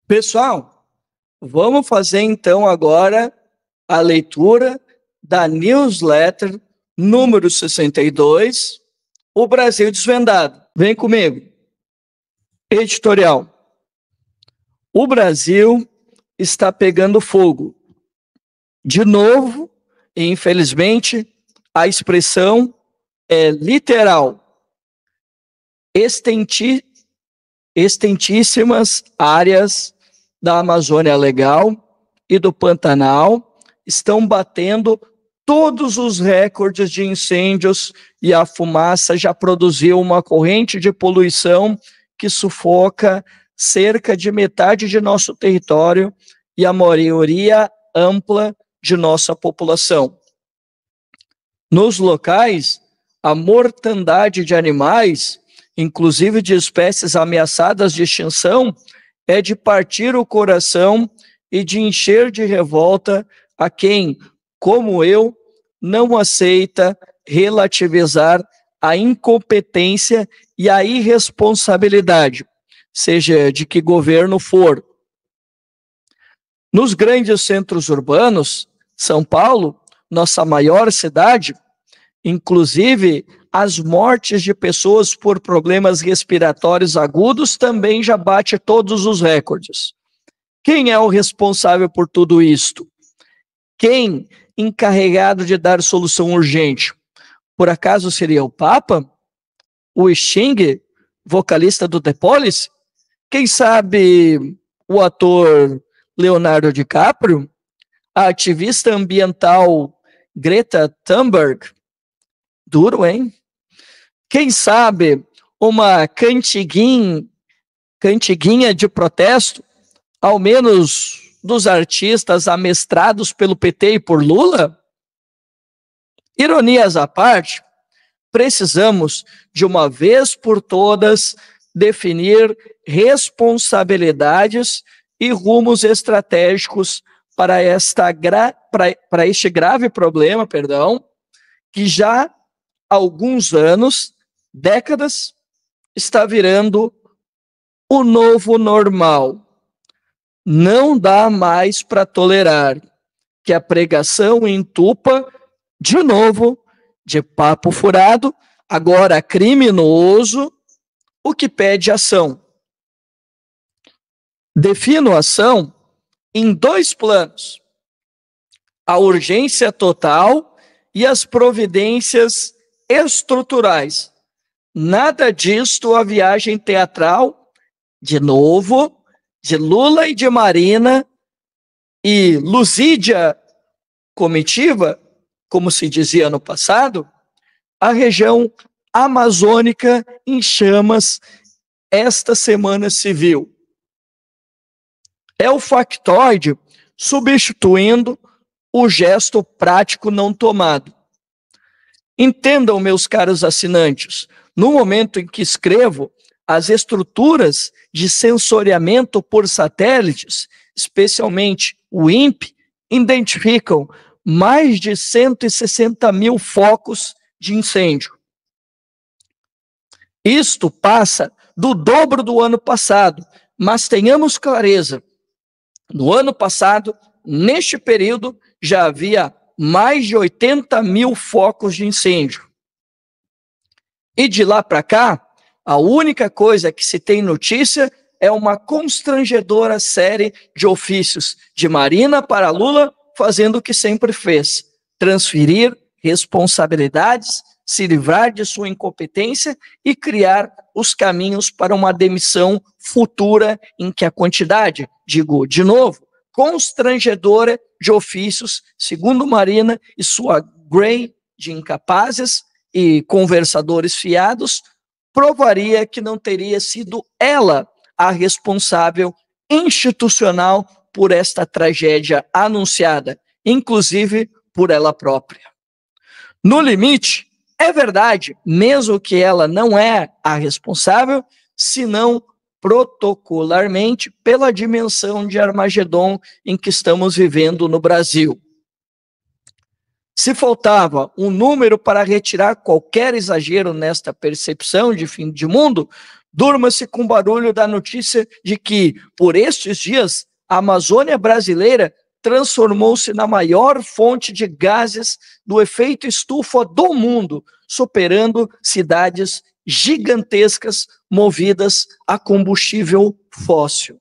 Pessoal, vamos fazer então agora a leitura da newsletter número 62, O Brasil Desvendado. Vem comigo. Editorial. O Brasil está pegando fogo. De novo, e infelizmente, a expressão é literal. Extentíssimas áreas da Amazônia Legal e do Pantanal estão batendo todos os recordes de incêndios e a fumaça já produziu uma corrente de poluição que sufoca cerca de metade de nosso território e a maioria ampla de nossa população. Nos locais, a mortandade de animais, inclusive de espécies ameaçadas de extinção, é de partir o coração e de encher de revolta a quem, como eu, não aceita relativizar a incompetência e a irresponsabilidade, seja de que governo for. Nos grandes centros urbanos, São Paulo, nossa maior cidade, inclusive as mortes de pessoas por problemas respiratórios agudos também já bate todos os recordes. Quem é o responsável por tudo isto? Quem encarregado de dar solução urgente? Por acaso seria o Papa? O Sting, vocalista do The Police? Quem sabe o ator Leonardo DiCaprio? A ativista ambiental Greta Thunberg? Duro, hein? Quem sabe uma cantiguinha de protesto, ao menos dos artistas amestrados pelo PT e por Lula? Ironias à parte, precisamos, de uma vez por todas, definir responsabilidades e rumos estratégicos para este grave problema, que já há alguns anos, décadas, está virando o novo normal. Não dá mais para tolerar que a pregação entupa, de novo, de papo furado, agora criminoso, o que pede ação. Defino ação em dois planos: a urgência total e as providências estruturais. Nada disto a viagem teatral, de novo, de Lula e de Marina, e Lusídia comitiva, como se dizia no passado, a região amazônica em chamas esta semana civil. É o factoide substituindo o gesto prático não tomado. Entendam, meus caros assinantes, no momento em que escrevo, as estruturas de sensoriamento por satélites, especialmente o INPE, identificam mais de 160 mil focos de incêndio. Isto passa do dobro do ano passado, mas tenhamos clareza, no ano passado, neste período, já havia mais de 80 mil focos de incêndio. E de lá para cá, a única coisa que se tem notícia é uma constrangedora série de ofícios de Marina para Lula, fazendo o que sempre fez: transferir responsabilidades, se livrar de sua incompetência e criar os caminhos para uma demissão futura em que a quantidade, digo de novo, constrangedora de ofícios, segundo Marina e sua grey de incapazes e conversadores fiados, provaria que não teria sido ela a responsável institucional por esta tragédia anunciada, inclusive por ela própria. No limite, é verdade, mesmo que ela não é a responsável, senão protocolarmente pela dimensão de Armagedon em que estamos vivendo no Brasil. Se faltava um número para retirar qualquer exagero nesta percepção de fim de mundo, Durma-se com o barulho da notícia de que, por estes dias, a Amazônia brasileira transformou-se na maior fonte de gases do efeito estufa do mundo, superando cidades gigantescas movidas a combustível fóssil.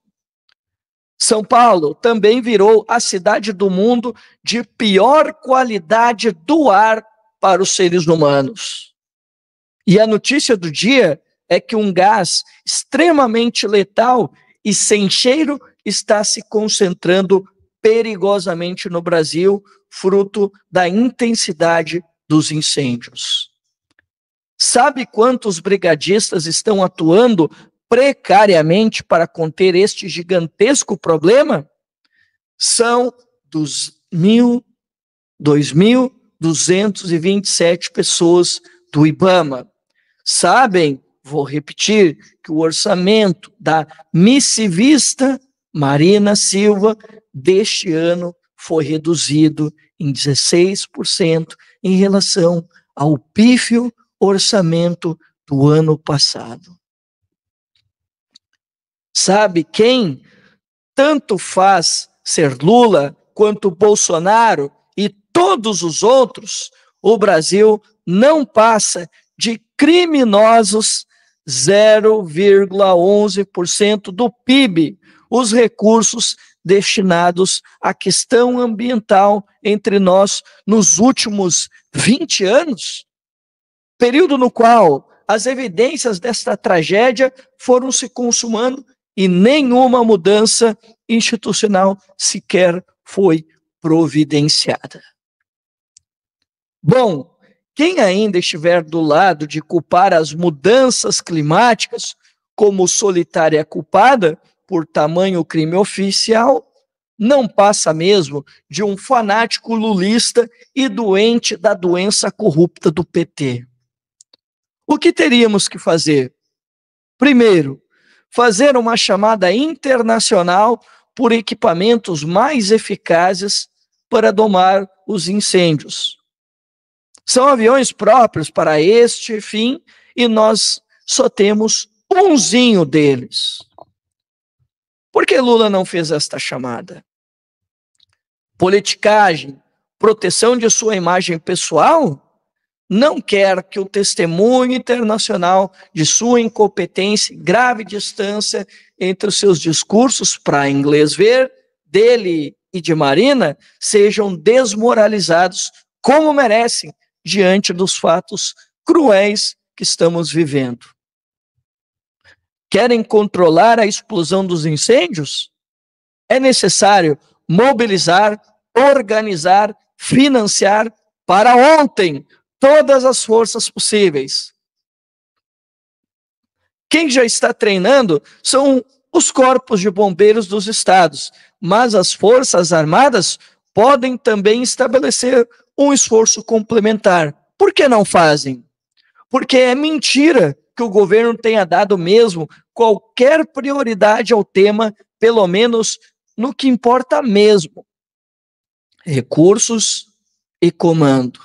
São Paulo também virou a cidade do mundo de pior qualidade do ar para os seres humanos. E a notícia do dia é que um gás extremamente letal e sem cheiro está se concentrando perigosamente no Brasil, fruto da intensidade dos incêndios. Sabe quantos brigadistas estão atuando precariamente para conter este gigantesco problema? São 2.227 pessoas do IBAMA. Sabem, vou repetir, que o orçamento da missivista Marina Silva deste ano foi reduzido em 16% em relação ao pífio orçamento do ano passado. Sabe quem tanto faz ser Lula quanto Bolsonaro e todos os outros? O Brasil não passa de criminosos 0,11% do PIB, os recursos destinados à questão ambiental entre nós nos últimos 20 anos, período no qual as evidências desta tragédia foram se consumando e nenhuma mudança institucional sequer foi providenciada. Bom, quem ainda estiver do lado de culpar as mudanças climáticas como solitária culpada por tamanho crime oficial, não passa mesmo de um fanático lulista e doente da doença corrupta do PT. O que teríamos que fazer? Primeiro, fazer uma chamada internacional por equipamentos mais eficazes para domar os incêndios. São aviões próprios para este fim e nós só temos umzinho deles. Por que Lula não fez esta chamada? Politicagem, proteção de sua imagem pessoal? Não quer que o testemunho internacional de sua incompetência e grave distância entre os seus discursos, para inglês ver, dele e de Marina, sejam desmoralizados como merecem diante dos fatos cruéis que estamos vivendo. Querem controlar a explosão dos incêndios? É necessário mobilizar, organizar, financiar para ontem todas as forças possíveis. Quem já está treinando são os corpos de bombeiros dos estados, mas as Forças Armadas podem também estabelecer um esforço complementar. Por que não fazem? Porque é mentira que o governo tenha dado mesmo qualquer prioridade ao tema, pelo menos no que importa mesmo: recursos e comando.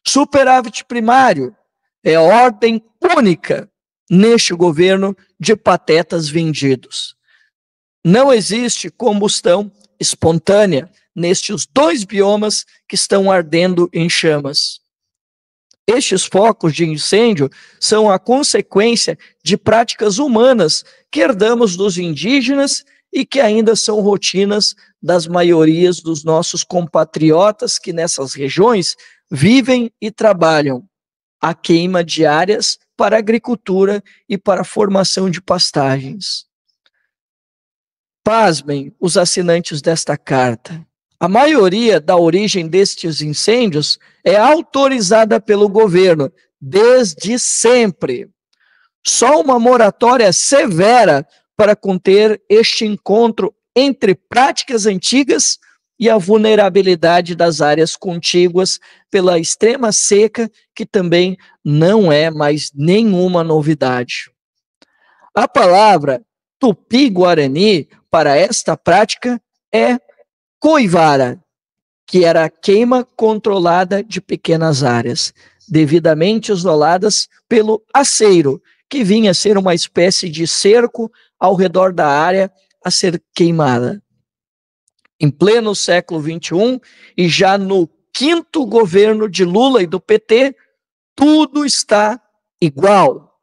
Superávit primário é ordem única neste governo de patetas vendidos. Não existe combustão espontânea nestes dois biomas que estão ardendo em chamas. Estes focos de incêndio são a consequência de práticas humanas que herdamos dos indígenas e que ainda são rotinas das maiorias dos nossos compatriotas que nessas regiões vivem e trabalham. A queima de áreas para agricultura e para a formação de pastagens. Pasmem os assinantes desta carta. A maioria da origem destes incêndios é autorizada pelo governo, desde sempre. Só uma moratória severa para conter este encontro entre práticas antigas e a vulnerabilidade das áreas contíguas pela extrema seca, que também não é mais nenhuma novidade. A palavra tupi-guarani para esta prática é coivara, que era a queima controlada de pequenas áreas, devidamente isoladas pelo aceiro, que vinha a ser uma espécie de cerco ao redor da área a ser queimada. Em pleno século XXI, e já no quinto governo de Lula e do PT, tudo está igual.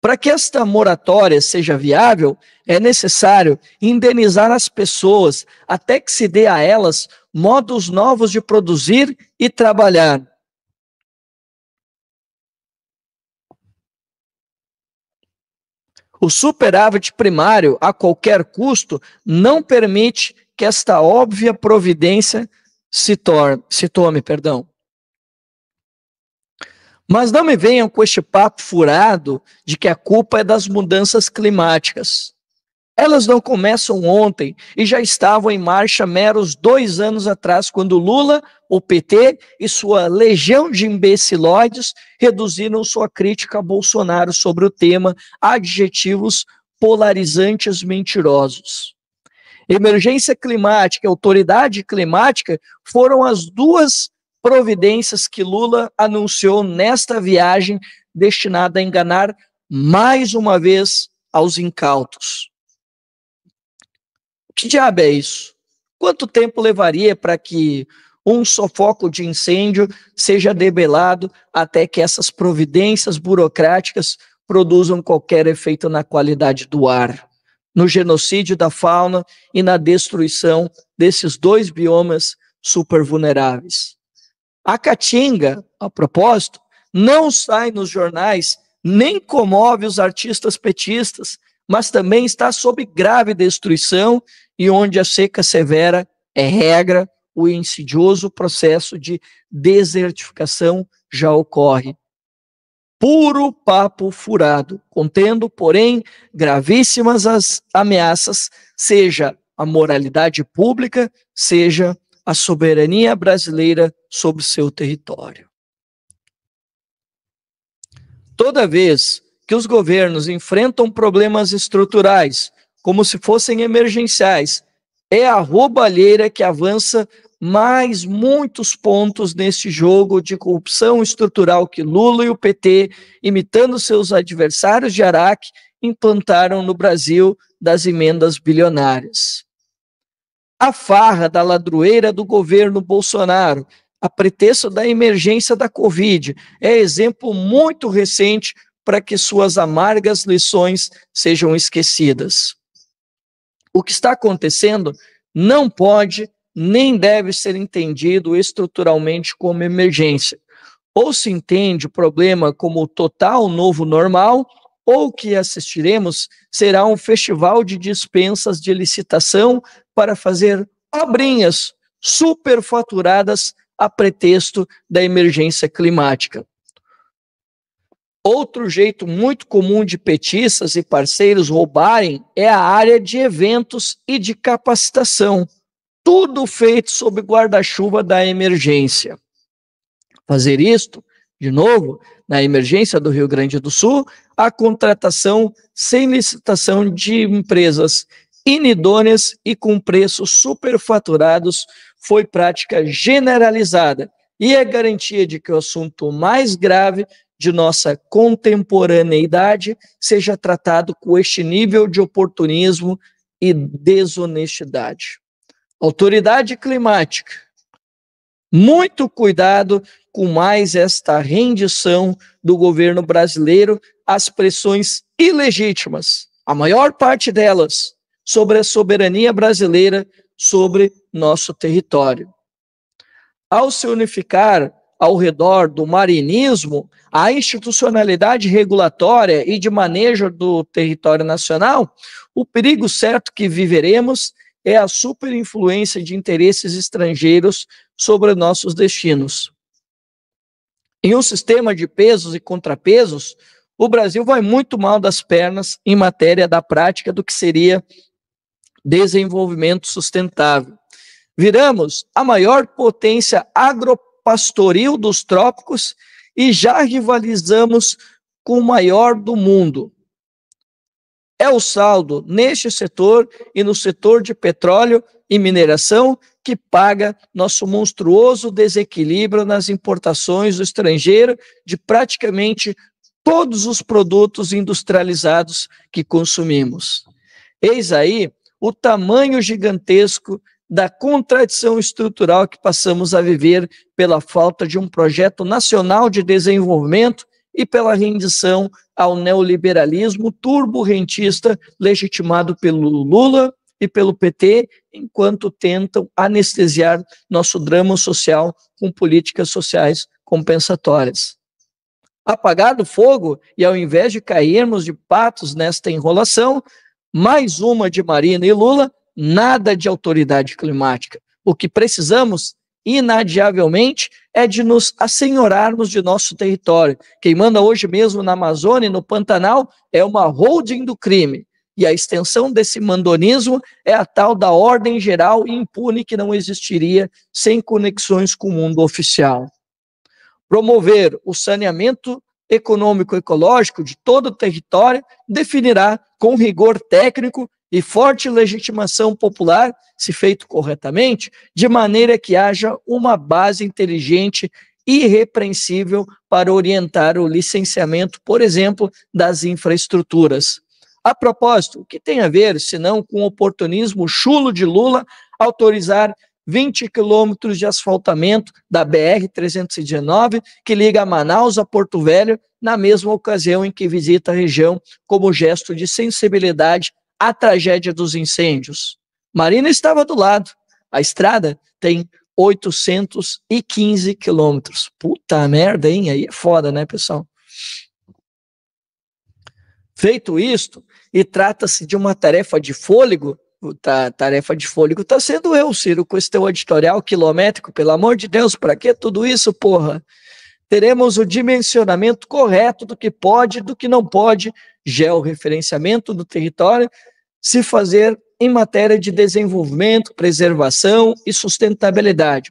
Para que esta moratória seja viável, é necessário indenizar as pessoas até que se dê a elas modos novos de produzir e trabalhar. O superávit primário, a qualquer custo, não permite que esta óbvia providência se tome. Mas não me venham com este papo furado de que a culpa é das mudanças climáticas. Elas não começam ontem e já estavam em marcha meros 2 anos atrás, quando Lula, o PT e sua legião de imbecilóides reduziram sua crítica a Bolsonaro sobre o tema a adjetivos polarizantes mentirosos. Emergência climática e autoridade climática foram as duas providências que Lula anunciou nesta viagem destinada a enganar mais uma vez aos incautos. Que diabo é isso? Quanto tempo levaria para que um só foco de incêndio seja debelado até que essas providências burocráticas produzam qualquer efeito na qualidade do ar, no genocídio da fauna e na destruição desses 2 biomas super vulneráveis? A Caatinga, a propósito, não sai nos jornais, nem comove os artistas petistas, mas também está sob grave destruição e onde a seca severa é regra, o insidioso processo de desertificação já ocorre. Puro papo furado, contendo, porém, gravíssimas as ameaças, seja a moralidade pública, seja a soberania brasileira sobre seu território. Toda vez que os governos enfrentam problemas estruturais, como se fossem emergenciais, é a roubalheira que avança mais muitos pontos neste jogo de corrupção estrutural que Lula e o PT, imitando seus adversários de Araque, implantaram no Brasil das emendas bilionárias. A farra da ladroeira do governo Bolsonaro, a pretexto da emergência da Covid, é exemplo muito recente para que suas amargas lições sejam esquecidas. O que está acontecendo não pode nem deve ser entendido estruturalmente como emergência. Ou se entende o problema como o total novo normal, ou o que assistiremos será um festival de dispensas de licitação para fazer obrinhas superfaturadas a pretexto da emergência climática. Outro jeito muito comum de petistas e parceiros roubarem é a área de eventos e de capacitação, tudo feito sob guarda-chuva da emergência. Fazer isto, de novo, na emergência do Rio Grande do Sul, a contratação sem licitação de empresas inidôneas e com preços superfaturados foi prática generalizada e é garantia de que o assunto mais grave de nossa contemporaneidade seja tratado com este nível de oportunismo e desonestidade. Autoridade climática. Muito cuidado com mais esta rendição do governo brasileiro às pressões ilegítimas, a maior parte delas, sobre a soberania brasileira sobre nosso território. Ao se unificar ao redor do marinismo, a institucionalidade regulatória e de manejo do território nacional, o perigo certo que viveremos é a superinfluência de interesses estrangeiros sobre nossos destinos. Em um sistema de pesos e contrapesos, o Brasil vai muito mal das pernas em matéria da prática do que seria desenvolvimento sustentável. Viramos a maior potência agropastoril dos trópicos e já rivalizamos com o maior do mundo. É o saldo neste setor e no setor de petróleo e mineração que paga nosso monstruoso desequilíbrio nas importações do estrangeiro de praticamente todos os produtos industrializados que consumimos. Eis aí o tamanho gigantesco da contradição estrutural que passamos a viver pela falta de um projeto nacional de desenvolvimento e pela rendição ao neoliberalismo turbo-rentista legitimado pelo Lula e pelo PT, enquanto tentam anestesiar nosso drama social com políticas sociais compensatórias. Apagado o fogo, e ao invés de cairmos de patos nesta enrolação, mais uma de Marina e Lula, nada de autoridade climática. O que precisamos, inadiavelmente, é de nos assenhorarmos de nosso território. Quem manda hoje mesmo na Amazônia e no Pantanal é uma holding do crime. E a extensão desse mandonismo é a tal da ordem geral e impune que não existiria sem conexões com o mundo oficial. Promover o saneamento econômico-ecológico de todo o território definirá com rigor técnico e forte legitimação popular, se feito corretamente, de maneira que haja uma base inteligente e irrepreensível para orientar o licenciamento, por exemplo, das infraestruturas. A propósito, o que tem a ver, senão com o oportunismo chulo de Lula, autorizar 20 quilômetros de asfaltamento da BR-319, que liga Manaus a Porto Velho, na mesma ocasião em que visita a região como gesto de sensibilidade à tragédia dos incêndios. Marina estava do lado. A estrada tem 815 quilômetros. Puta merda, hein? Aí é foda, né, pessoal? Feito isto, e trata-se de uma tarefa de fôlego, tarefa de fôlego está sendo eu, Ciro, com esse teu editorial quilométrico, pelo amor de Deus, para que tudo isso, porra? Teremos o dimensionamento correto do que pode e do que não pode, georreferenciamento do território, se fazer em matéria de desenvolvimento, preservação e sustentabilidade.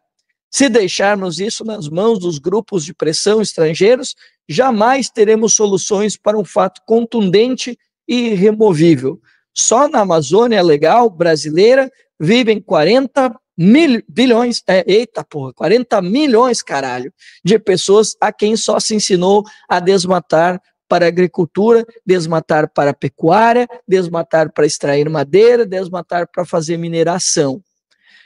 Se deixarmos isso nas mãos dos grupos de pressão estrangeiros, jamais teremos soluções para um fato contundente e irremovível. Só na Amazônia Legal brasileira vivem 40 milhões, caralho, de pessoas a quem só se ensinou a desmatar para a agricultura, desmatar para a pecuária, desmatar para extrair madeira, desmatar para fazer mineração.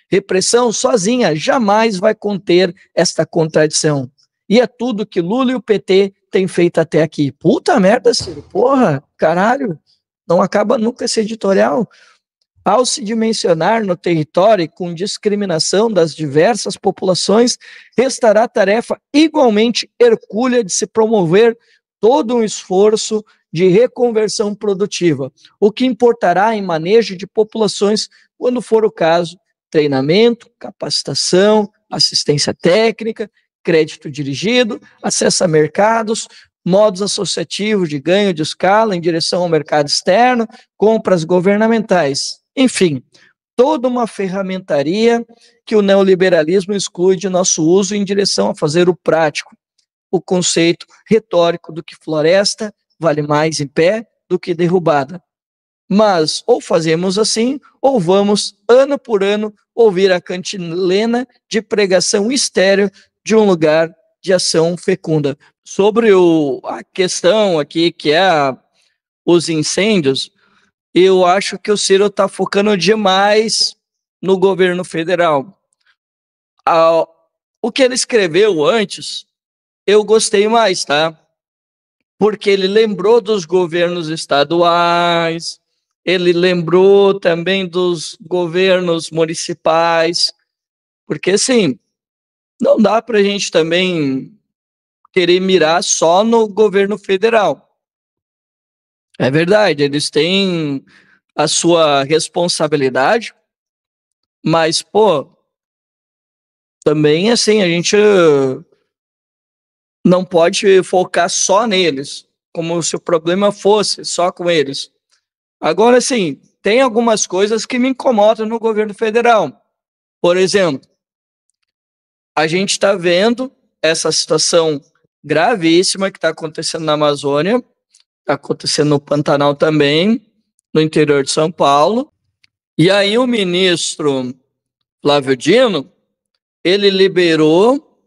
Repressão sozinha jamais vai conter esta contradição. E é tudo que Lula e o PT têm feito até aqui. Puta merda, Ciro, porra, caralho, não acaba nunca esse editorial. Ao se dimensionar no território com discriminação das diversas populações, restará a tarefa igualmente hercúlea de se promover todo um esforço de reconversão produtiva, o que importará em manejo de populações quando for o caso, treinamento, capacitação, assistência técnica, crédito dirigido, acesso a mercados, modos associativos de ganho de escala em direção ao mercado externo, compras governamentais. Enfim, toda uma ferramentaria que o neoliberalismo exclui de nosso uso em direção a fazer o prático, o conceito retórico do que floresta vale mais em pé do que derrubada. Mas ou fazemos assim, ou vamos, ano por ano, ouvir a cantilena de pregação estéril de um lugar de ação fecunda. Sobre a questão aqui, que é os incêndios, eu acho que o Ciro está focando demais no governo federal. O que ele escreveu antes, eu gostei mais, tá? Porque ele lembrou dos governos estaduais, ele lembrou também dos governos municipais, porque, assim, não dá para a gente também querer mirar só no governo federal. É verdade, eles têm a sua responsabilidade, mas, pô, também, assim, a gente não pode focar só neles, como se o problema fosse só com eles. Agora, sim, tem algumas coisas que me incomodam no governo federal. Por exemplo, a gente está vendo essa situação gravíssima que está acontecendo na Amazônia, está acontecendo no Pantanal também, no interior de São Paulo. E aí o ministro Flávio Dino, ele liberou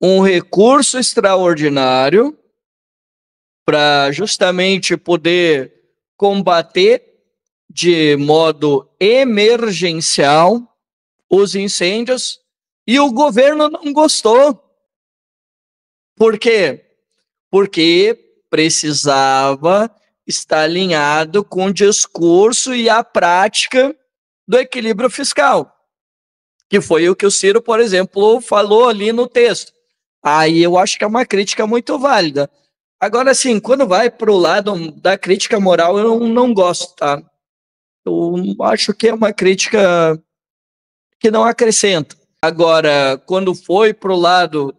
um recurso extraordinário para justamente poder combater de modo emergencial os incêndios, e o governo não gostou. Por quê? Porque precisava estar alinhado com o discurso e a prática do equilíbrio fiscal, que foi o que o Ciro, por exemplo, falou ali no texto. Aí eu acho que é uma crítica muito válida. Agora, assim, quando vai para o lado da crítica moral, eu não gosto, tá? Eu acho que é uma crítica que não acrescenta. Agora, quando foi para o lado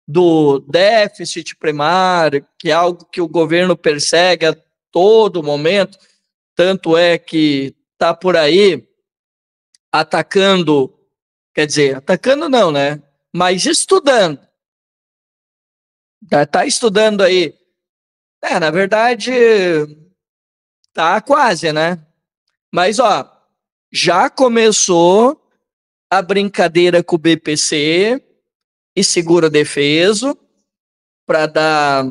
do déficit primário, que é algo que o governo persegue a todo momento, tanto é que está por aí atacando, quer dizer, atacando não, né? Mas estudando. Está estudando aí. Na verdade, tá quase, né? Mas, ó, já começou a brincadeira com o BPC e seguro defeso para dar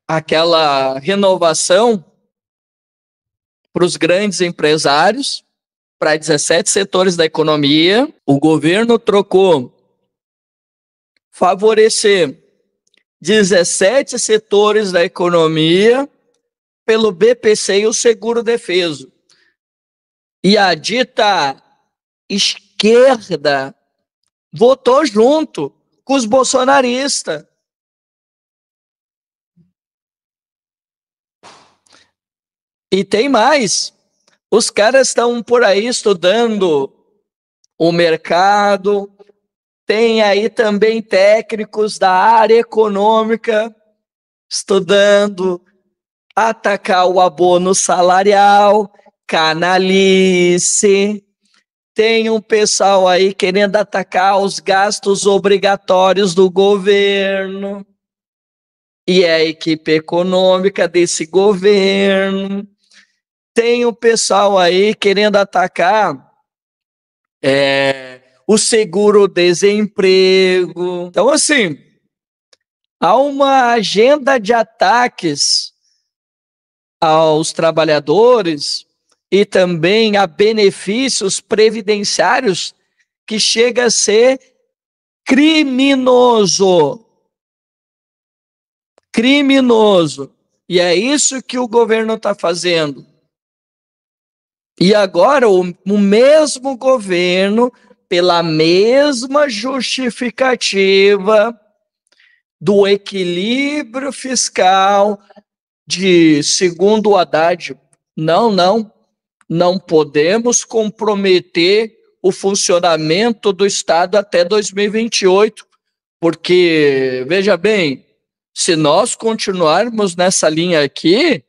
aquela renovação para os grandes empresários, para 17 setores da economia. O governo trocou favorecer 17 setores da economia pelo BPC e o seguro defeso. E a dita esquerda votou junto com os bolsonaristas. E tem mais. Os caras estão por aí estudando o mercado. Tem aí também técnicos da área econômica estudando atacar o abono salarial, canalice. Tem um pessoal aí querendo atacar os gastos obrigatórios do governo. E é a equipe econômica desse governo. Tem um pessoal aí querendo atacar o seguro-desemprego. Então, assim, há uma agenda de ataques aos trabalhadores e também a benefícios previdenciários que chega a ser criminoso. Criminoso. E é isso que o governo está fazendo. E agora o mesmo governo, pela mesma justificativa do equilíbrio fiscal, segundo o Haddad, não podemos comprometer o funcionamento do Estado até 2028, porque, veja bem, se nós continuarmos nessa linha aqui,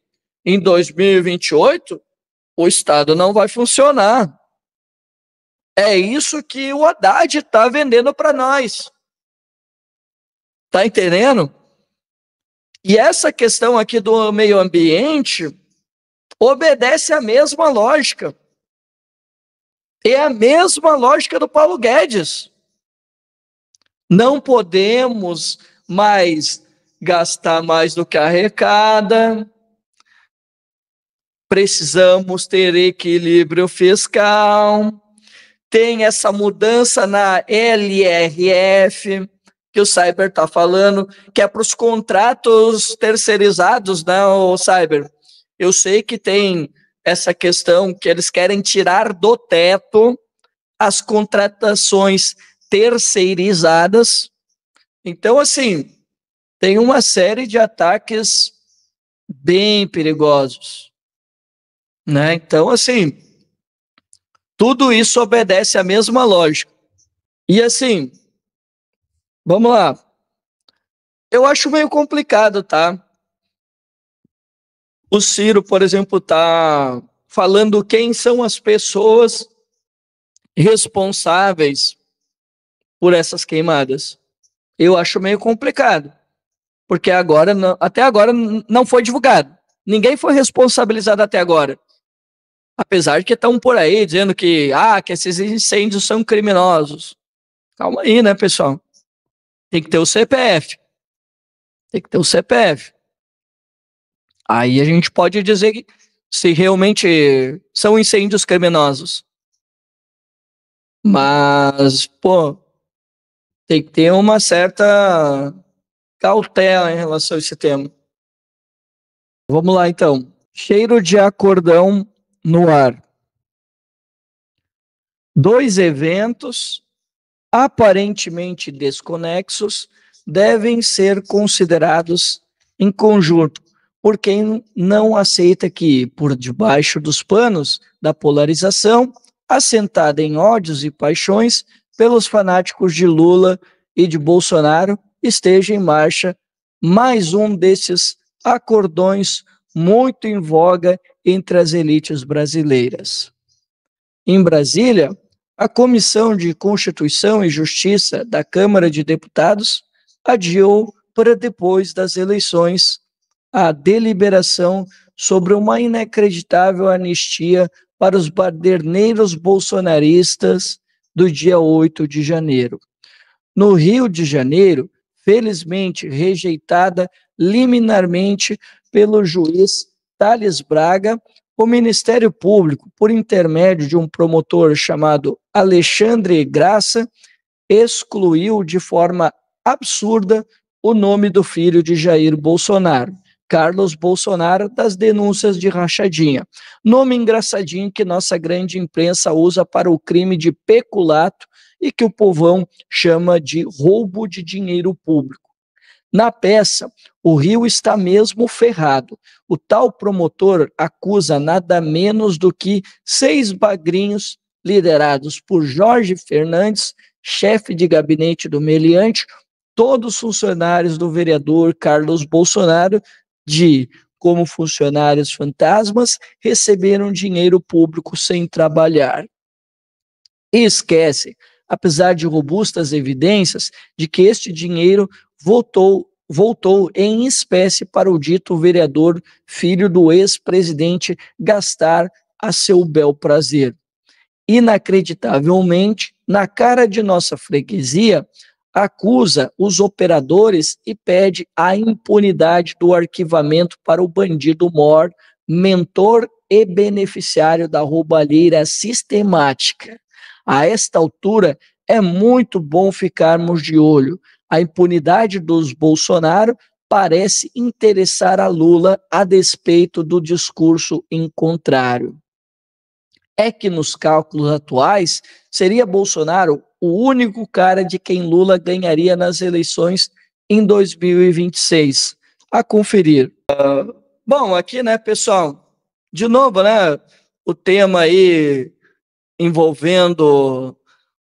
em 2028, o Estado não vai funcionar. É isso que o Haddad está vendendo para nós. Está entendendo? E essa questão aqui do meio ambiente obedece à mesma lógica. É a mesma lógica do Paulo Guedes. Não podemos mais gastar mais do que arrecada. Precisamos ter equilíbrio fiscal. Tem essa mudança na LRF, que o Cyber está falando, que é para os contratos terceirizados, né, o Cyber? Eu sei que tem essa questão que eles querem tirar do teto as contratações terceirizadas. Então, assim, tem uma série de ataques bem perigosos, né? Então, assim, tudo isso obedece à mesma lógica. E assim, vamos lá. Eu acho meio complicado, tá? O Ciro, por exemplo, tá falando quem são as pessoas responsáveis por essas queimadas. Eu acho meio complicado, porque até agora não foi divulgado. Ninguém foi responsabilizado até agora. Apesar de que estão por aí dizendo que esses incêndios são criminosos. Calma aí, né, pessoal? Tem que ter o CPF. Tem que ter o CPF. Aí a gente pode dizer que se realmente são incêndios criminosos. Mas, pô, tem que ter uma certa cautela em relação a esse tema. Vamos lá, então. Cheiro de acordão no ar. 2 eventos aparentemente desconexos devem ser considerados em conjunto, por quem não aceita que, por debaixo dos panos da polarização, assentada em ódios e paixões pelos fanáticos de Lula e de Bolsonaro, esteja em marcha mais um desses acordões muito em voga entre as elites brasileiras. Em Brasília, a Comissão de Constituição e Justiça da Câmara de Deputados adiou para depois das eleições a deliberação sobre uma inacreditável anistia para os baderneiros bolsonaristas do dia 8 de janeiro. No Rio de Janeiro, felizmente rejeitada liminarmente pelo juiz Thales Braga, o Ministério Público, por intermédio de um promotor chamado Alexandre Graça, excluiu de forma absurda o nome do filho de Jair Bolsonaro, Carlos Bolsonaro, das denúncias de rachadinha. Nome engraçadinho que nossa grande imprensa usa para o crime de peculato e que o povão chama de roubo de dinheiro público. Na peça, o Rio está mesmo ferrado. O tal promotor acusa nada menos do que 6 bagrinhos liderados por Jorge Fernandes, chefe de gabinete do meliante, todos funcionários do vereador Carlos Bolsonaro, de, como funcionários fantasmas, receberam dinheiro público sem trabalhar. E esquece, apesar de robustas evidências, de que este dinheiro voltou em espécie para o dito vereador, filho do ex-presidente, gastar a seu bel prazer. Inacreditavelmente, na cara de nossa freguesia, acusa os operadores e pede a impunidade do arquivamento para o bandido mor, mentor e beneficiário da roubalheira sistemática. A esta altura, é muito bom ficarmos de olho. A impunidade dos Bolsonaro parece interessar a Lula a despeito do discurso em contrário. É que nos cálculos atuais, seria Bolsonaro o único cara de quem Lula ganharia nas eleições em 2026. A conferir. Bom, aqui, né, pessoal, de novo, né, o tema aí envolvendo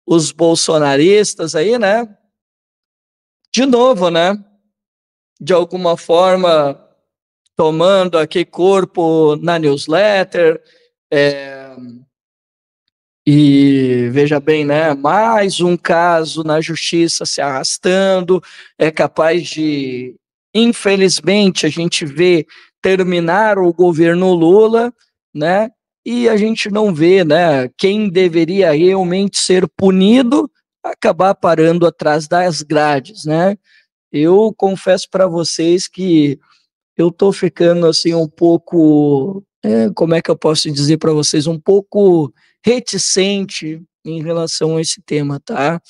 os bolsonaristas aí, né, de novo, né, de alguma forma tomando aqui corpo na newsletter, e veja bem, né, mais um caso na justiça se arrastando, é capaz de, infelizmente, a gente vê terminar o governo Lula, né, e a gente não vê, né, quem deveria realmente ser punido acabar parando atrás das grades, né. Eu confesso para vocês que eu tô ficando assim um pouco, como é que eu posso dizer para vocês, um pouco reticente em relação a esse tema, tá?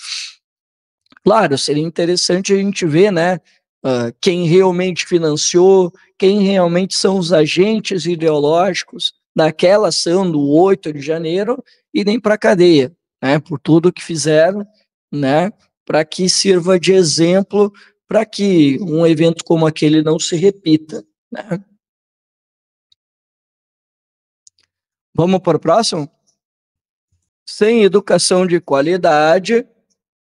Claro, seria interessante a gente ver, né, quem realmente financiou, quem realmente são os agentes ideológicos daquela ação do 8 de janeiro e nem para cadeia, né, por tudo que fizeram, né, para que sirva de exemplo para que um evento como aquele não se repita, né? Vamos para o próximo? Sem educação de qualidade,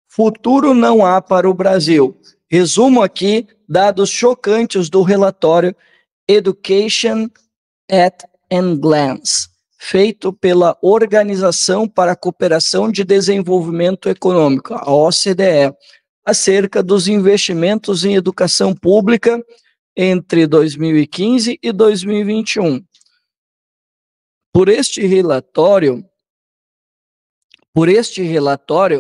futuro não há para o Brasil. Resumo aqui dados chocantes do relatório Education at a Glance, feito pela Organização para a Cooperação de Desenvolvimento Econômico, a OCDE, acerca dos investimentos em educação pública entre 2015 e 2021. Por este relatório,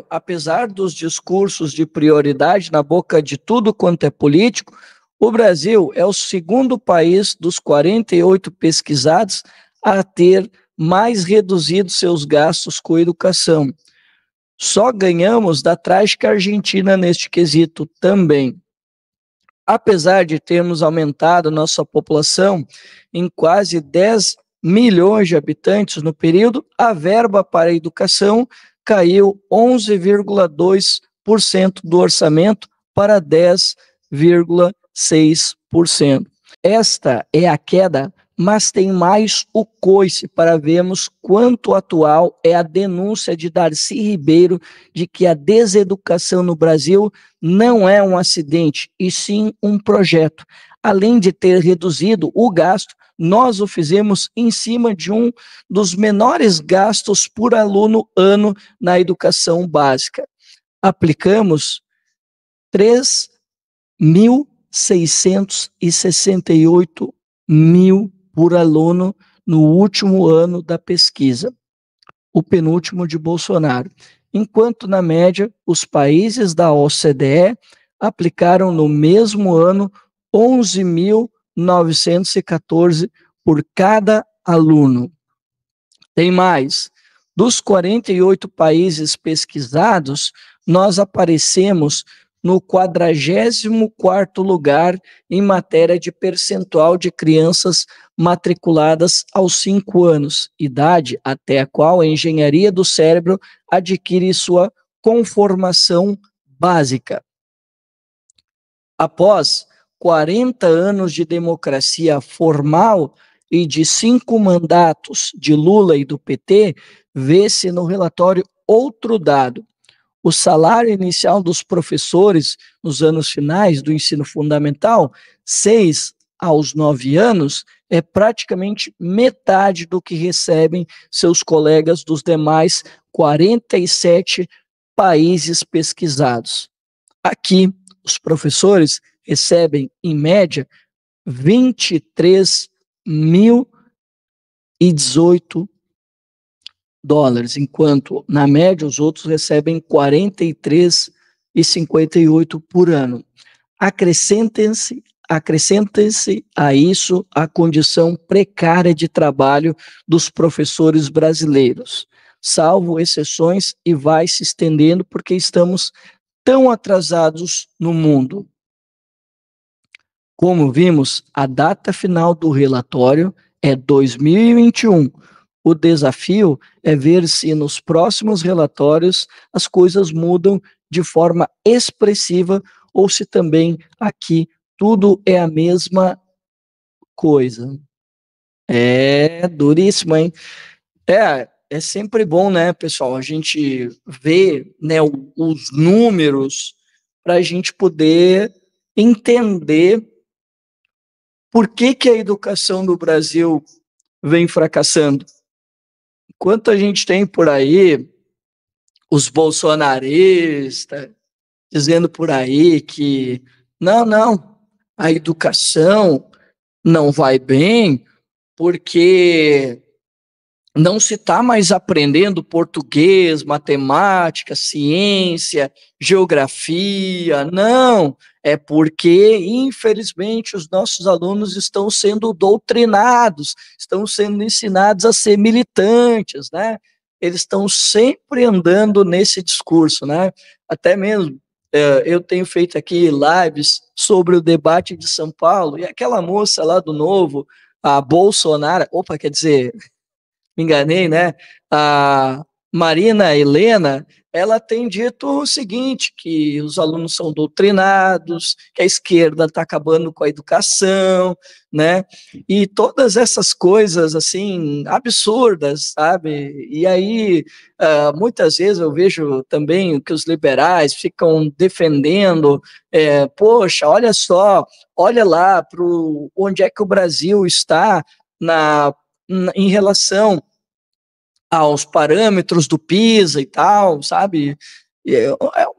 apesar dos discursos de prioridade na boca de tudo quanto é político, O Brasil é o segundo país dos 48 pesquisados a ter mais reduzido seus gastos com educação. Só ganhamos da trágica Argentina neste quesito também. Apesar de termos aumentado nossa população em quase 10 milhões de habitantes no período, a verba para a educação caiu 11,2% do orçamento para 10,6%. Esta é a queda, mas tem mais o coice para vermos quanto atual é a denúncia de Darcy Ribeiro de que a deseducação no Brasil não é um acidente, e sim um projeto. Além de ter reduzido o gasto, nós o fizemos em cima de um dos menores gastos por aluno ano na educação básica. Aplicamos 3.668 mil por aluno no último ano da pesquisa, o penúltimo de Bolsonaro, enquanto, na média, os países da OCDE aplicaram no mesmo ano 11.914 por cada aluno. Tem mais. Dos 48 países pesquisados, nós aparecemos no 44º lugar em matéria de percentual de crianças matriculadas aos 5 anos, idade até a qual a engenharia do cérebro adquire sua conformação básica. Após 40 anos de democracia formal e de 5 mandatos de Lula e do PT, vê-se no relatório outro dado. O salário inicial dos professores nos anos finais do ensino fundamental, 6 aos 9 anos, é praticamente metade do que recebem seus colegas dos demais 47 países pesquisados. Aqui, os professores recebem, em média, 23.018 dólares, enquanto, na média, os outros recebem 43,58 por ano. Acrescentem-se a isso a condição precária de trabalho dos professores brasileiros, salvo exceções, e vai se estendendo porque estamos tão atrasados no mundo. Como vimos, a data final do relatório é 2021. O desafio é ver se nos próximos relatórios as coisas mudam de forma expressiva ou se também aqui tudo é a mesma coisa. É duríssimo, hein? É sempre bom, né, pessoal, a gente ver, né, os números para a gente poder entender por que a educação do Brasil vem fracassando. Enquanto a gente tem por aí os bolsonaristas dizendo por aí que não, a educação não vai bem porque não se está mais aprendendo português, matemática, ciência, geografia, não, é porque, infelizmente, os nossos alunos estão sendo doutrinados, estão sendo ensinados a ser militantes, né? Eles estão sempre andando nesse discurso, né? Até mesmo, eu tenho feito aqui lives sobre o debate de São Paulo, e aquela moça lá do Novo, a Bolsonaro, quer dizer, me enganei, né? A Marina Helena, ela tem dito o seguinte, que os alunos são doutrinados, que a esquerda está acabando com a educação, né? E todas essas coisas, assim, absurdas, sabe? E aí, muitas vezes eu vejo também que os liberais ficam defendendo, poxa, olha só, olha lá para onde é que o Brasil está em relação aos parâmetros do PISA e tal, sabe?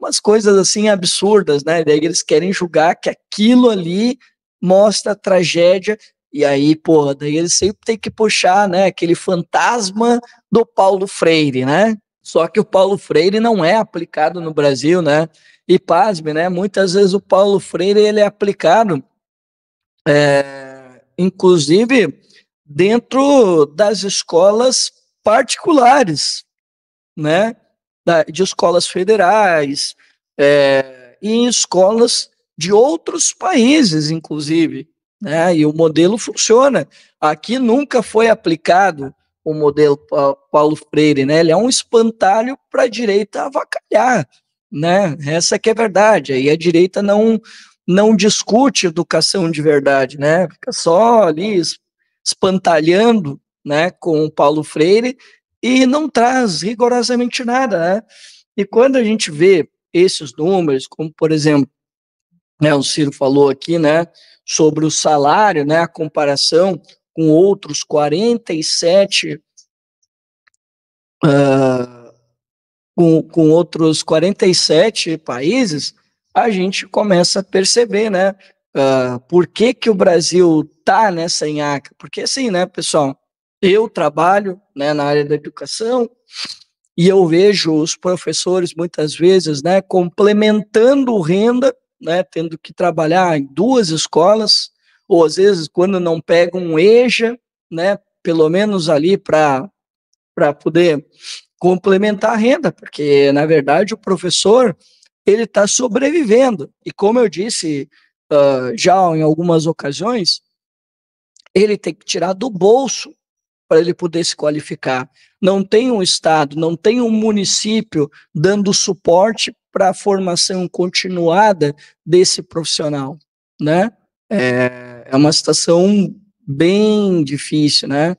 Umas coisas assim absurdas, né? Daí eles querem julgar que aquilo ali mostra a tragédia, e aí, porra, daí eles sempre têm que puxar, né, aquele fantasma do Paulo Freire, né? Só que o Paulo Freire não é aplicado no Brasil, né? E pasme, né? Muitas vezes o Paulo Freire ele é aplicado inclusive dentro das escolas particulares, né? De escolas federais, e em escolas de outros países, inclusive, né? E o modelo funciona. Aqui nunca foi aplicado o modelo Paulo Freire, né? Ele é um espantalho para a direita avacalhar, né? Essa que é a verdade. Aí a direita não discute educação de verdade, né? Fica só ali espantalhando, né, com o Paulo Freire e não traz rigorosamente nada, né? E quando a gente vê esses números, como por exemplo, né, o Ciro falou aqui, né, sobre o salário, né, a comparação com outros 47 com outros 47 países, a gente começa a perceber, né, por que que o Brasil está nessa nhaca. Porque assim, né, pessoal, eu trabalho, né, na área da educação e eu vejo os professores muitas vezes, né, complementando renda, né, tendo que trabalhar em duas escolas, ou às vezes quando não pegam um EJA, né, pelo menos ali para poder complementar a renda, porque na verdade o professor ele está sobrevivendo e como eu disse já em algumas ocasiões, ele tem que tirar do bolso para ele poder se qualificar. Não tem um estado, não tem um município dando suporte para a formação continuada desse profissional, né? É uma situação bem difícil, né?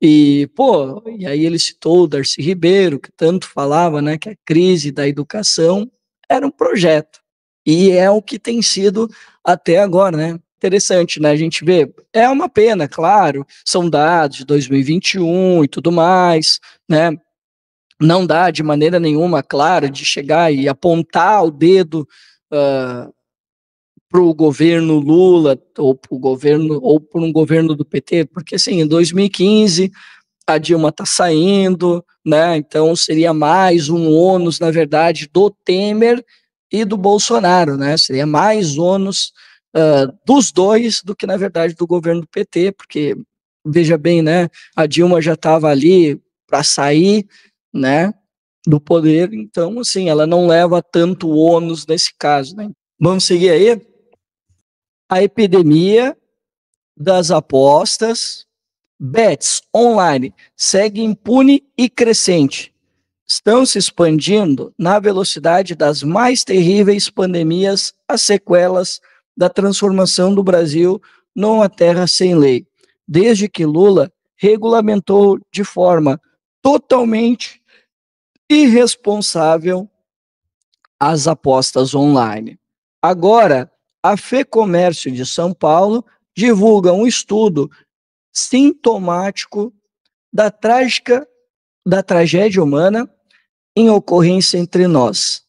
E, pô, e aí ele citou o Darcy Ribeiro, que tanto falava, né, que a crise da educação era um projeto. E é o que tem sido até agora, né? Interessante, né? A gente vê, é uma pena, claro, são dados de 2021 e tudo mais, né? Não dá de maneira nenhuma, claro, de chegar e apontar o dedo para o governo Lula ou para o governo ou para um governo do PT, porque assim, em 2015 a Dilma está saindo, né? Então seria mais um ônus, na verdade, do Temer e do Bolsonaro, né? Seria mais ônus dos dois do que, na verdade, do governo do PT, porque, veja bem, né? A Dilma já estava ali para sair, né? Do poder, então, assim, ela não leva tanto ônus nesse caso, né? Vamos seguir aí? A epidemia das apostas, bets online segue impune e crescente. Estão se expandindo na velocidade das mais terríveis pandemias, as sequelas da transformação do Brasil numa terra sem lei, desde que Lula regulamentou de forma totalmente irresponsável as apostas online. Agora, a FEComércio de São Paulo divulga um estudo sintomático da da tragédia humana em ocorrência entre nós.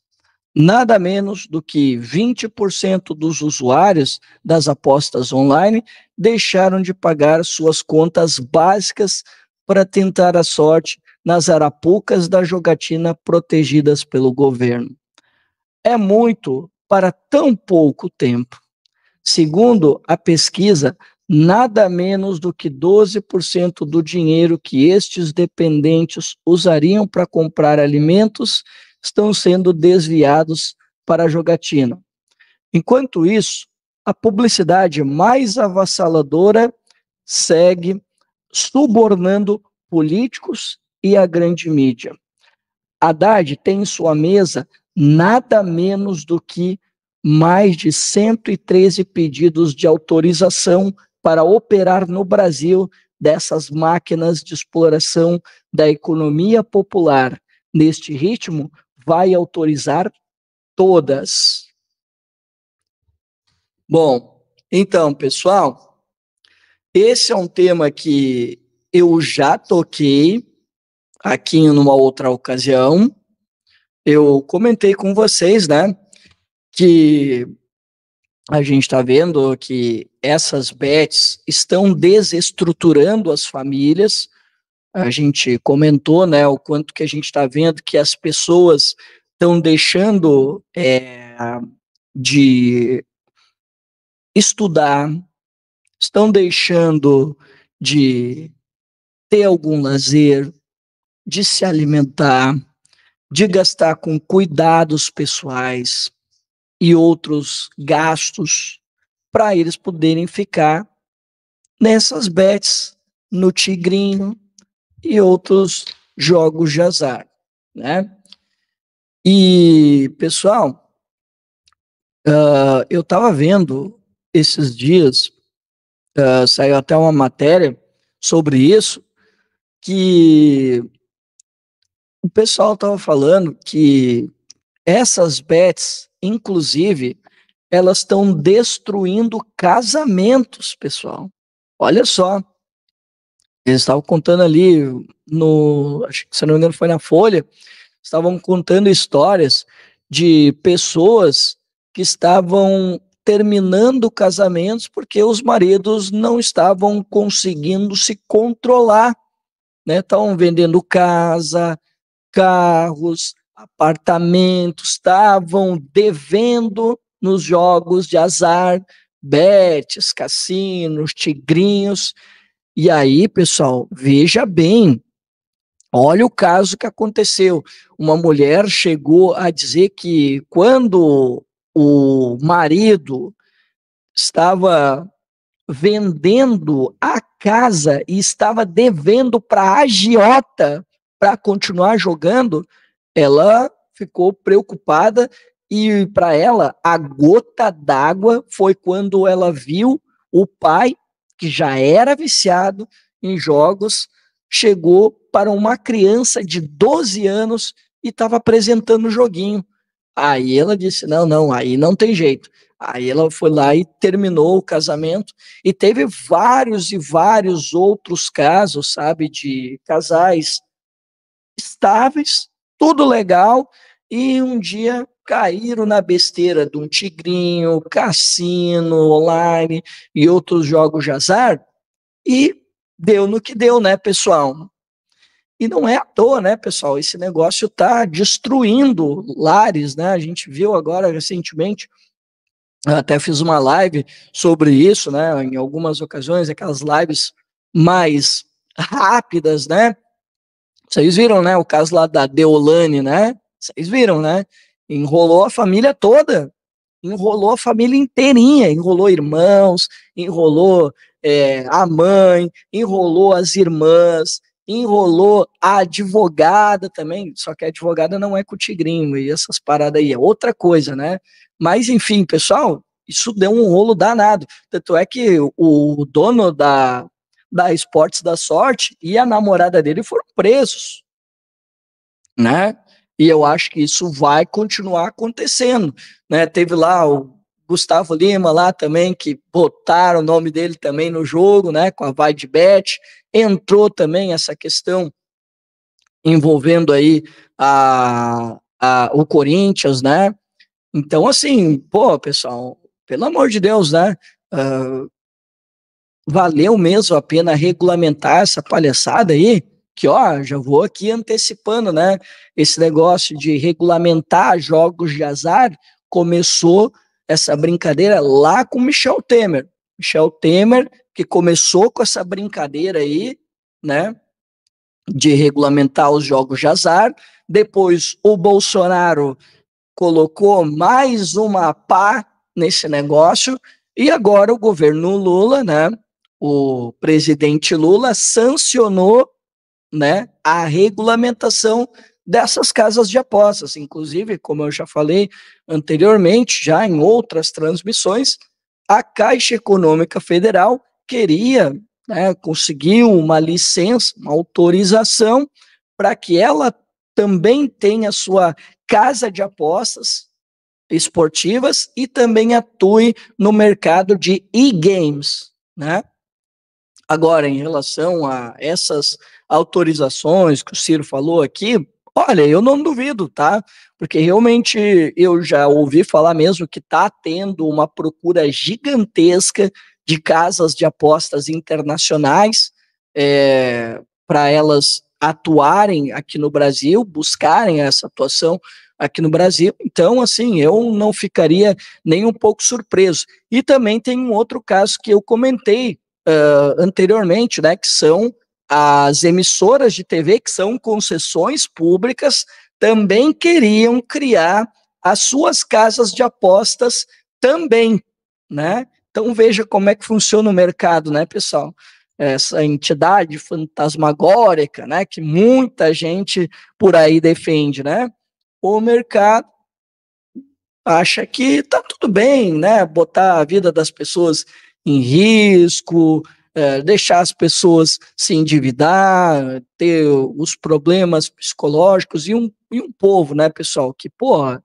Nada menos do que 20% dos usuários das apostas online deixaram de pagar suas contas básicas para tentar a sorte nas arapucas da jogatina protegidas pelo governo. É muito para tão pouco tempo. Segundo a pesquisa, nada menos do que 12% do dinheiro que estes dependentes usariam para comprar alimentos estão sendo desviados para a jogatina. Enquanto isso, a publicidade mais avassaladora segue subornando políticos e a grande mídia. Haddad tem em sua mesa nada menos do que mais de 113 pedidos de autorização para operar no Brasil dessas máquinas de exploração da economia popular. Neste ritmo, vai autorizar todas. Bom, então, pessoal, esse é um tema que eu já toquei aqui em uma outra ocasião. Eu comentei com vocês, né, que a gente está vendo que essas bets estão desestruturando as famílias. A gente comentou, né, o quanto que a gente está vendo que as pessoas estão deixando de estudar, estão deixando de ter algum lazer, de se alimentar, de gastar com cuidados pessoais e outros gastos para eles poderem ficar nessas bets, no tigrinho e outros jogos de azar, né? E, pessoal, eu estava vendo esses dias, saiu até uma matéria sobre isso, que o pessoal estava falando que essas bets, inclusive, elas estão destruindo casamentos, pessoal. Olha só, eles estavam contando ali acho que, se não me engano foi na Folha, estavam contando histórias de pessoas que estavam terminando casamentos porque os maridos não estavam conseguindo se controlar, né? Estavam vendendo casa, carros, apartamentos, estavam devendo nos jogos de azar, betes, cassinos, tigrinhos. E aí, pessoal, veja bem, olha o caso que aconteceu. Uma mulher chegou a dizer que quando o marido estava vendendo a casa e estava devendo para a agiota para continuar jogando, ela ficou preocupada e para ela a gota d'água foi quando ela viu o pai, que já era viciado em jogos, chegou para uma criança de 12 anos e estava apresentando o joguinho. Aí ela disse: não, não, aí não tem jeito. Aí ela foi lá e terminou o casamento, e teve vários e vários outros casos, sabe, de casais estáveis, tudo legal, e um dia caíram na besteira de um tigrinho, cassino online e outros jogos de azar, e deu no que deu, né, pessoal? E não é à toa, né, pessoal? Esse negócio está destruindo lares, né? A gente viu agora recentemente, eu até fiz uma live sobre isso, né? Em algumas ocasiões, aquelas lives mais rápidas, né? Vocês viram, né? O caso lá da Deolane, né? Vocês viram, né? Enrolou a família toda, enrolou a família inteirinha, enrolou irmãos, enrolou a mãe, enrolou as irmãs, enrolou a advogada também, só que a advogada não é com o tigrinho e essas paradas aí, é outra coisa, né? Mas enfim, pessoal, isso deu um rolo danado, tanto é que o dono da Esportes da Sorte e a namorada dele foram presos, né? E eu acho que isso vai continuar acontecendo, né? Teve lá o Gustavo Lima lá também, que botaram o nome dele também no jogo, né? Com a Vai de Bet. Entrou também essa questão envolvendo aí o Corinthians, né? Então, assim, pô, pessoal, pelo amor de Deus, né? Valeu mesmo a pena regulamentar essa palhaçada aí? Que, ó, já vou aqui antecipando, né? Esse negócio de regulamentar jogos de azar começou essa brincadeira lá com Michel Temer. Michel Temer, que começou com essa brincadeira aí, né? De regulamentar os jogos de azar. Depois o Bolsonaro colocou mais uma pá nesse negócio. E agora o governo Lula, né? O presidente Lula sancionou, né, a regulamentação dessas casas de apostas. Inclusive, como eu já falei anteriormente, já em outras transmissões, a Caixa Econômica Federal queria, né, conseguir uma licença, uma autorização para que ela também tenha sua casa de apostas esportivas e também atue no mercado de e-games, né? Agora, em relação a essas autorizações que o Ciro falou aqui, olha, eu não duvido, tá? Porque realmente eu já ouvi falar mesmo que está tendo uma procura gigantesca de casas de apostas internacionais para elas atuarem aqui no Brasil, buscarem essa atuação aqui no Brasil. Então, assim, eu não ficaria nem um pouco surpreso. E também tem um outro caso que eu comentei anteriormente, né, que são as emissoras de TV, que são concessões públicas, também queriam criar as suas casas de apostas também, né? Então veja como é que funciona o mercado, né, pessoal? Essa entidade fantasmagórica, né, que muita gente por aí defende, né? O mercado acha que tá tudo bem, né? Botar a vida das pessoas em risco, deixar as pessoas se endividar, ter os problemas psicológicos e um povo, né, pessoal, que, porra,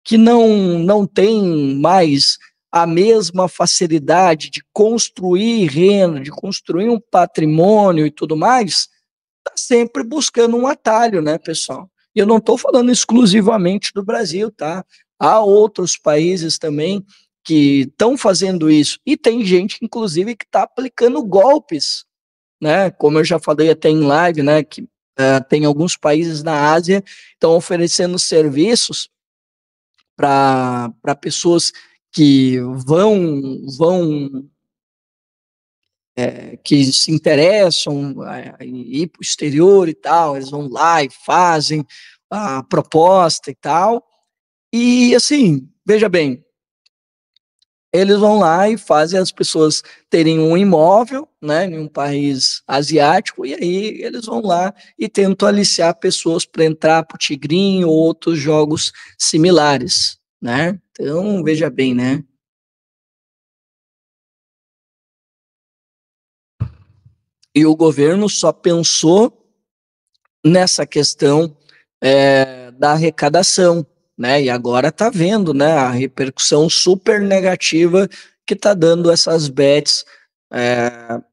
que não tem mais a mesma facilidade de construir renda, de construir um patrimônio e tudo mais, está sempre buscando um atalho, né, pessoal? E eu não estou falando exclusivamente do Brasil, tá? Há outros países também que estão fazendo isso. E tem gente, inclusive, que está aplicando golpes, né? Como eu já falei até em live, né? Que tem alguns países na Ásia que estão oferecendo serviços para pessoas que vão que se interessam em ir para o exterior e tal, eles vão lá e fazem a proposta e tal. E assim, veja bem, eles vão lá e fazem as pessoas terem um imóvel, né, em um país asiático, e aí eles vão lá e tentam aliciar pessoas para entrar para o Tigrinho ou outros jogos similares, né? Então, veja bem, né? E o governo só pensou nessa questão da arrecadação, né? E agora está vendo, né, a repercussão super negativa que está dando essas bets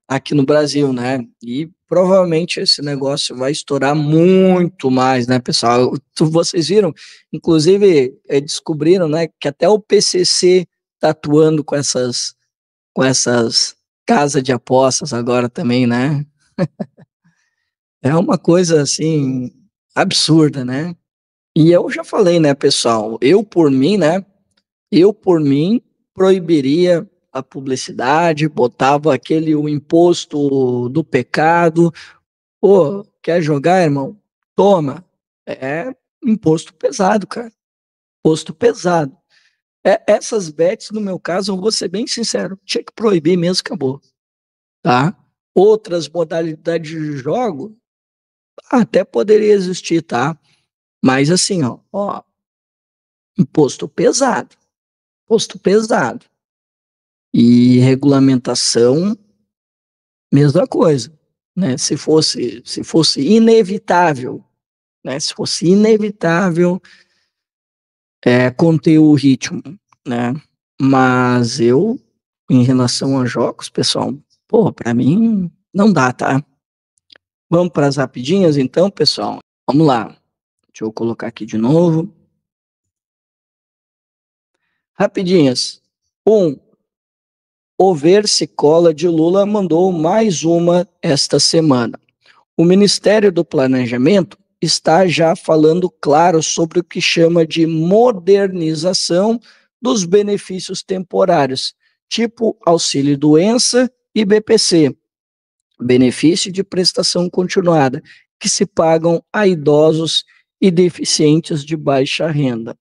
aqui no Brasil, né? E provavelmente esse negócio vai estourar muito mais, né, pessoal? Vocês viram, inclusive descobriram, né, que até o PCC está atuando com essas casas de apostas agora também, né? É uma coisa assim absurda, né? E eu já falei, né, pessoal, eu por mim proibiria a publicidade, botava aquele o imposto do pecado. Pô, quer jogar, irmão? Toma. É imposto pesado, cara. Imposto pesado. Essas bets, no meu caso, eu vou ser bem sincero, tinha que proibir mesmo, acabou, tá? Outras modalidades de jogo até poderia existir, tá? Mas assim, ó, imposto pesado, imposto pesado. E regulamentação, mesma coisa, né? Se fosse inevitável, né? Se fosse inevitável conter o ritmo, né? Mas eu, em relação a jogos, pessoal, pô, para mim não dá, tá? Vamos para as rapidinhas então, pessoal. Vamos lá. Deixa eu colocar aqui de novo. Rapidinhas. O Versicola de Lula mandou mais uma esta semana. O Ministério do Planejamento está já falando claro sobre o que chama de modernização dos benefícios temporários, tipo auxílio-doença e BPC, benefício de prestação continuada, que se pagam a idosos e deficientes de baixa renda.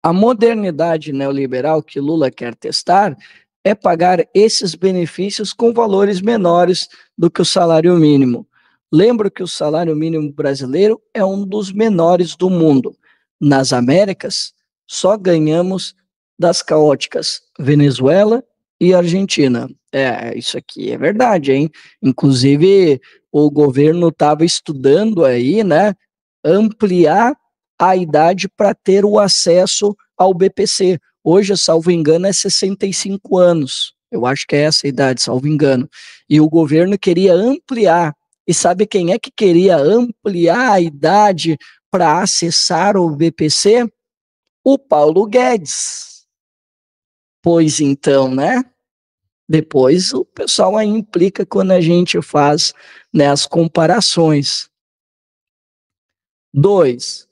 A modernidade neoliberal que Lula quer testar é pagar esses benefícios com valores menores do que o salário mínimo. Lembro que o salário mínimo brasileiro é um dos menores do mundo. Nas Américas, só ganhamos das caóticas Venezuela e Argentina. Isso aqui é verdade, hein? Inclusive, o governo estava estudando aí, né, ampliar a idade para ter o acesso ao BPC. Hoje, salvo engano, é 65 anos. Eu acho que é essa a idade, salvo engano. E o governo queria ampliar. E sabe quem é que queria ampliar a idade para acessar o BPC? O Paulo Guedes. Pois então, né? Depois o pessoal aí implica quando a gente faz, né, as comparações. 2.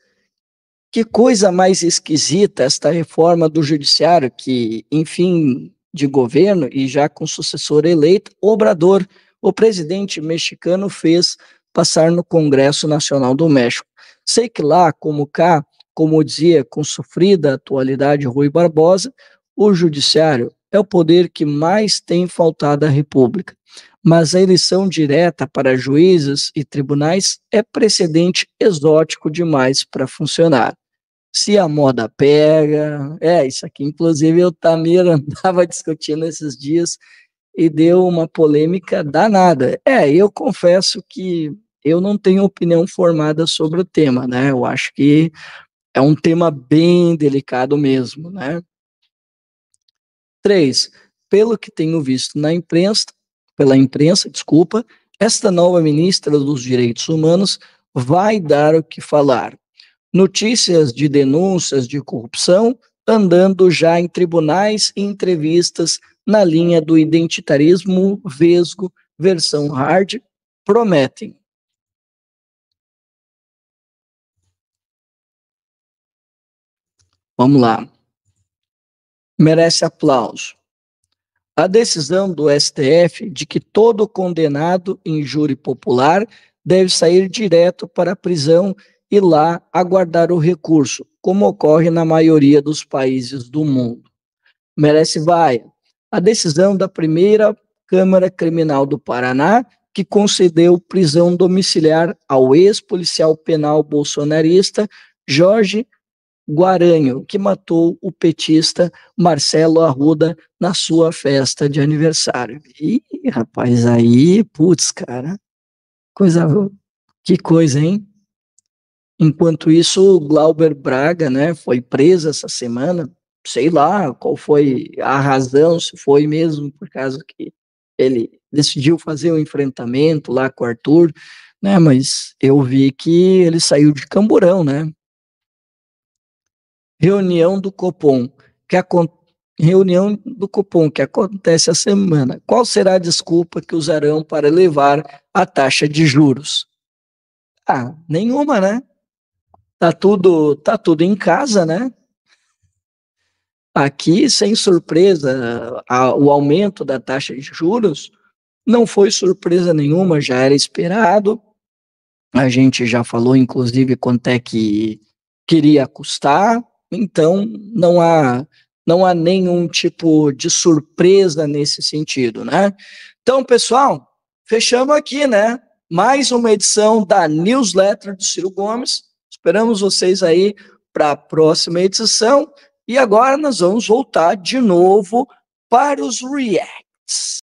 Que coisa mais esquisita esta reforma do judiciário que, enfim, de governo e já com sucessor eleito, Obrador, o presidente mexicano, fez passar no Congresso Nacional do México. Sei que lá, como cá, como dizia com sofrida atualidade Rui Barbosa, o judiciário é o poder que mais tem faltado à República. Mas a eleição direta para juízes e tribunais é precedente exótico demais para funcionar. Se a moda pega, isso aqui, inclusive, o Tamir andava discutindo esses dias e deu uma polêmica danada. Eu confesso que eu não tenho opinião formada sobre o tema, né? Eu acho que é um tema bem delicado mesmo, né? 3. Pelo que tenho visto pela imprensa, esta nova ministra dos Direitos Humanos vai dar o que falar. Notícias de denúncias de corrupção andando já em tribunais e entrevistas na linha do identitarismo vesgo, versão hard, prometem. Vamos lá. Merece aplauso. A decisão do STF de que todo condenado em júri popular deve sair direto para a prisão e lá aguardar o recurso, como ocorre na maioria dos países do mundo. Merece vaia. A decisão da primeira Câmara Criminal do Paraná, que concedeu prisão domiciliar ao ex-policial penal bolsonarista Jorge Guaranho, que matou o petista Marcelo Arruda na sua festa de aniversário. Ih, rapaz, aí, putz, cara, que coisa, hein? Enquanto isso, o Glauber Braga, né, foi preso essa semana, sei lá qual foi a razão, se foi mesmo por causa que ele decidiu fazer um enfrentamento lá com o Arthur, né, mas eu vi que ele saiu de Camburão, né? Reunião do Copom, reunião do Copom que acontece a semana. Qual será a desculpa que usarão para elevar a taxa de juros? Nenhuma, né? Tá tudo em casa, né? Aqui, sem surpresa, o aumento da taxa de juros não foi surpresa nenhuma, já era esperado. A gente já falou, inclusive, quanto é que queria custar. Então, não há nenhum tipo de surpresa nesse sentido, né? Então, pessoal, fechamos aqui, né? Mais uma edição da newsletter do Ciro Gomes. Esperamos vocês aí para a próxima edição. E agora nós vamos voltar de novo para os reacts.